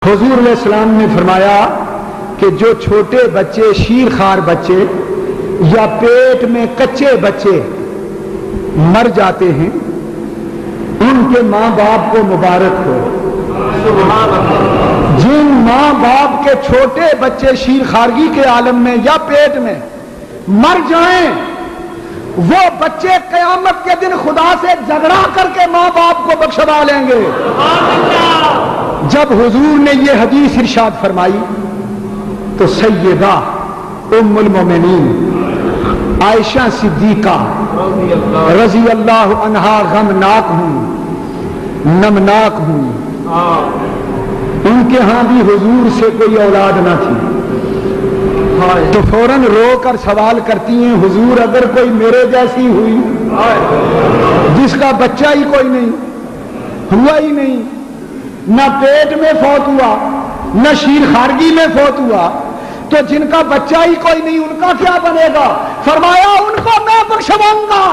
حضور علیہ السلام نے فرمایا کہ جو چھوٹے بچے، شیر خوار بچے یا پیٹ میں کچے بچے مر جاتے ہیں ان کے ماں باپ کو مبارک ہو۔ جن ماں باپ کے چھوٹے بچے شیر خارگی کے عالم میں یا پیٹ میں مر جائیں، وہ بچے قیامت کے دن خدا سے جھگڑا کر کے ماں باپ کو بخشوا لیں گے۔ جب حضور نے یہ حدیث ارشاد فرمائی تو سیدہ ام المومنین عائشہ صدیقہ رضی اللہ عنہا غمناک ہوں، نمناک ہوں۔ ان کے ہاں بھی حضور سے کوئی اولاد نہ تھی، تو فوراً رو کر سوال کرتی ہیں، حضور اگر کوئی میرے جیسی ہوئی جس کا بچہ ہی کوئی نہیں، ہوا ہی نہیں، نہ پیٹ میں فوت ہوا نہ شیر خارگی میں فوت ہوا، تو جن کا بچہ ہی کوئی نہیں ان کا کیا بنے گا؟ فرمایا ان کو میں بخشواؤں گا،